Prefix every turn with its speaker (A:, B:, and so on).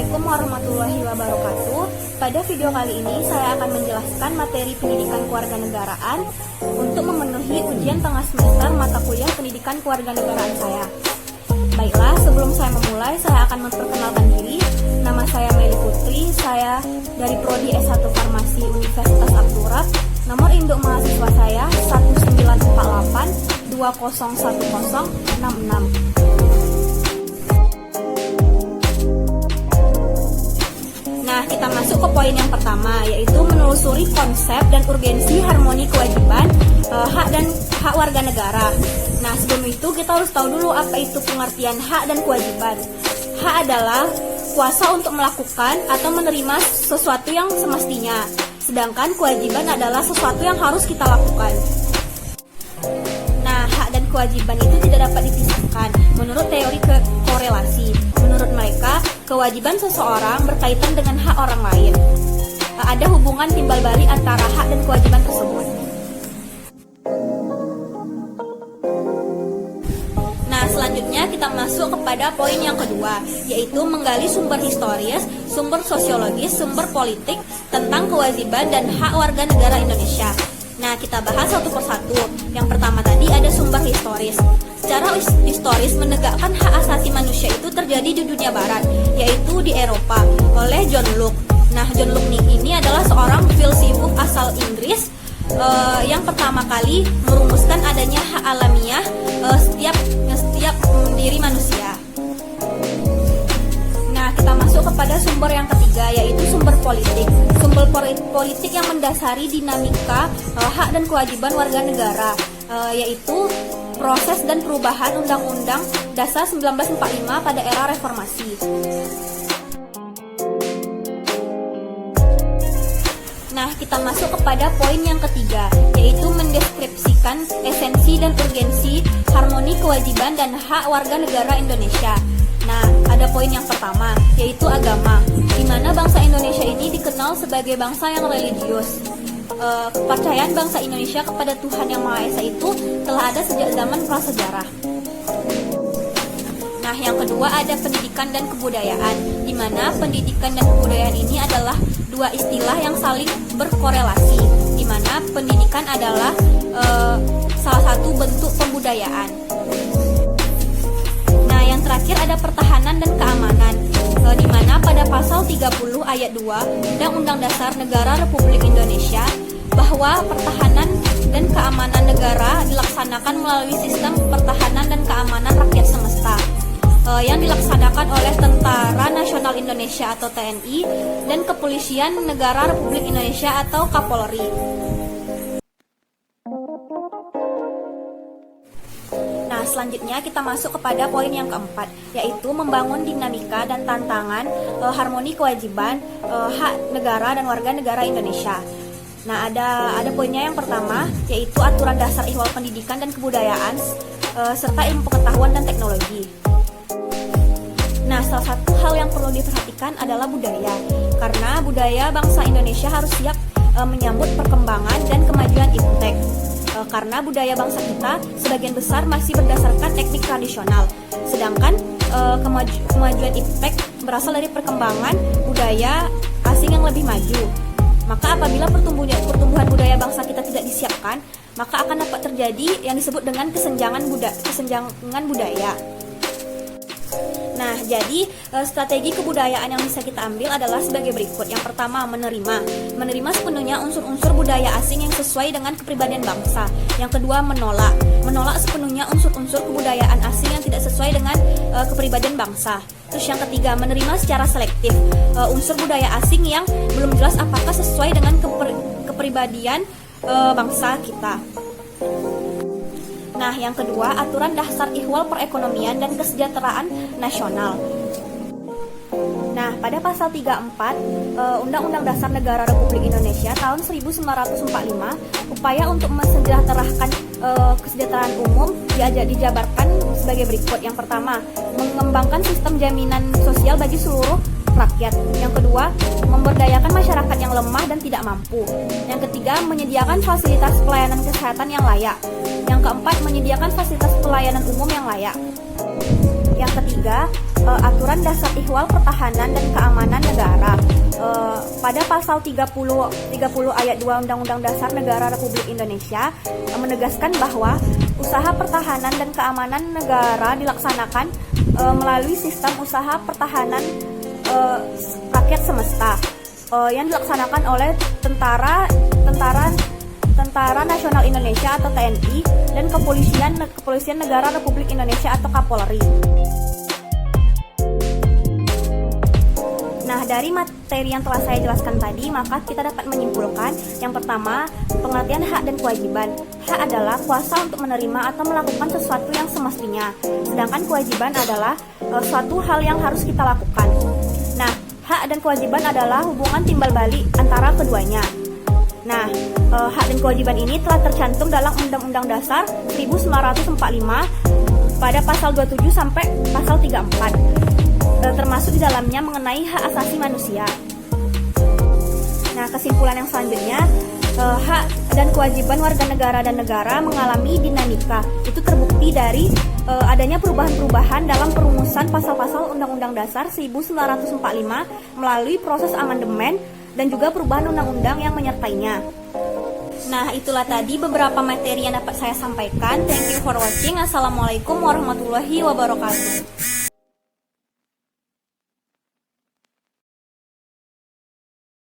A: Assalamualaikum warahmatullahi wabarakatuh. Pada video kali ini saya akan menjelaskan materi pendidikan kewarganegaraan untuk memenuhi ujian tengah semester mata kuliah pendidikan kewarganegaraan saya. Baiklah, sebelum saya memulai, saya akan memperkenalkan diri. Nama saya Meli Putri, saya dari Prodi S1 Farmasi Universitas Abdurrahman. Nomor induk mahasiswa saya 1948 201066. Nah, kita masuk ke poin yang pertama, yaitu menelusuri konsep dan urgensi harmoni kewajiban, hak warga negara. Nah, sebelum itu kita harus tahu dulu apa itu pengertian hak dan kewajiban. Hak adalah kuasa untuk melakukan atau menerima sesuatu yang semestinya, sedangkan kewajiban adalah sesuatu yang harus kita lakukan. Nah, hak dan kewajiban itu tidak dapat dipisahkan menurut teori korelasi. Menurut mereka, kewajiban seseorang berkaitan dengan hak orang lain. Ada hubungan timbal balik antara hak dan kewajiban tersebut. Nah, selanjutnya kita masuk kepada poin yang kedua, yaitu menggali sumber historis, sumber sosiologis, sumber politik tentang kewajiban dan hak warga negara Indonesia. Nah, kita bahas satu persatu. Yang pertama tadi ada sumber historis. Secara historis, menegakkan hak asasi manusia itu terjadi di dunia barat, yaitu di Eropa, oleh John Locke. Nah, John Locke ini adalah seorang filsuf asal Inggris yang pertama kali merumuskan adanya hak alamiah setiap diri manusia. Nah, kita masuk kepada sumber yang ketiga, yaitu sumber politik. Sumber politik yang mendasari dinamika hak dan kewajiban warga negara, yaitu proses dan perubahan Undang-Undang Dasar 1945 pada era reformasi. Nah, kita masuk kepada poin yang ketiga, yaitu mendeskripsikan esensi dan urgensi harmoni kewajiban dan hak warga negara Indonesia. Nah, ada poin yang pertama, yaitu agama, di mana bangsa Indonesia ini dikenal sebagai bangsa yang religius. Kepercayaan bangsa Indonesia kepada Tuhan Yang Maha Esa itu telah ada sejak zaman prasejarah. Nah, yang kedua ada pendidikan dan kebudayaan, di mana pendidikan dan kebudayaan ini adalah dua istilah yang saling berkorelasi, di mana pendidikan adalah salah satu bentuk pembudayaan. Nah, yang terakhir ada pertahanan dan keamanan, di mana pada pasal 30 ayat 2 Undang-Undang Dasar Negara Republik Indonesia bahwa pertahanan dan keamanan negara dilaksanakan melalui sistem pertahanan dan keamanan rakyat semesta yang dilaksanakan oleh Tentara Nasional Indonesia atau TNI dan Kepolisian Negara Republik Indonesia atau Kapolri. Nah, selanjutnya kita masuk kepada poin yang keempat, yaitu membangun dinamika dan tantangan harmoni kewajiban hak negara dan warga negara Indonesia. Nah, ada poinnya yang pertama, yaitu aturan dasar ihwal pendidikan dan kebudayaan serta ilmu pengetahuan dan teknologi. Nah, salah satu hal yang perlu diperhatikan adalah budaya, karena budaya bangsa Indonesia harus siap menyambut perkembangan dan kemajuan iptek. Karena budaya bangsa kita sebagian besar masih berdasarkan teknik tradisional, sedangkan kemajuan iptek berasal dari perkembangan budaya asing yang lebih maju. Maka apabila pertumbuhan budaya bangsa kita tidak disiapkan, maka akan dapat terjadi yang disebut dengan kesenjangan budaya. Nah, jadi strategi kebudayaan yang bisa kita ambil adalah sebagai berikut. Yang pertama, menerima sepenuhnya unsur-unsur budaya asing yang sesuai dengan kepribadian bangsa. Yang kedua, menolak sepenuhnya unsur-unsur kebudayaan asing yang tidak sesuai dengan kepribadian bangsa. Terus yang ketiga, menerima secara selektif unsur budaya asing yang belum jelas apakah sesuai dengan kepribadian bangsa kita. Nah, yang kedua, aturan dasar ihwal perekonomian dan kesejahteraan nasional. Nah, pada pasal 34 Undang-Undang Dasar Negara Republik Indonesia tahun 1945, upaya untuk mensejahterakan kesejahteraan umum dijabarkan sebagai berikut. Yang pertama, mengembangkan sistem jaminan sosial bagi seluruh rakyat. Yang kedua, memberdayakan masyarakat yang lemah dan tidak mampu. Yang ketiga, menyediakan fasilitas pelayanan kesehatan yang layak. Yang keempat, menyediakan fasilitas pelayanan umum yang layak. Yang ketiga, aturan dasar ihwal pertahanan dan keamanan negara. Pada pasal 30 ayat 2 Undang-Undang Dasar Negara Republik Indonesia menegaskan bahwa usaha pertahanan dan keamanan negara dilaksanakan melalui sistem usaha pertahanan rakyat semesta yang dilaksanakan oleh Tentara Nasional Indonesia atau TNI dan Kepolisian Negara Republik Indonesia atau Kapolri. Nah, dari materi yang telah saya jelaskan tadi, maka kita dapat menyimpulkan yang pertama, pengertian hak dan kewajiban. Hak adalah kuasa untuk menerima atau melakukan sesuatu yang semestinya, sedangkan kewajiban adalah suatu hal yang harus kita lakukan. Nah, hak dan kewajiban adalah hubungan timbal balik antara keduanya. Nah, hak dan kewajiban ini telah tercantum dalam Undang-Undang Dasar 1945 pada pasal 27 sampai pasal 34. Termasuk di dalamnya mengenai hak asasi manusia. Nah, kesimpulan yang selanjutnya, hak dan kewajiban warga negara dan negara mengalami dinamika. Itu terbukti dari adanya perubahan-perubahan dalam perumusan pasal-pasal Undang-Undang Dasar 1945 melalui proses amandemen dan juga perubahan undang-undang yang menyertainya. Nah, itulah tadi beberapa materi yang dapat saya sampaikan. Thank you for watching. Assalamualaikum warahmatullahi wabarakatuh.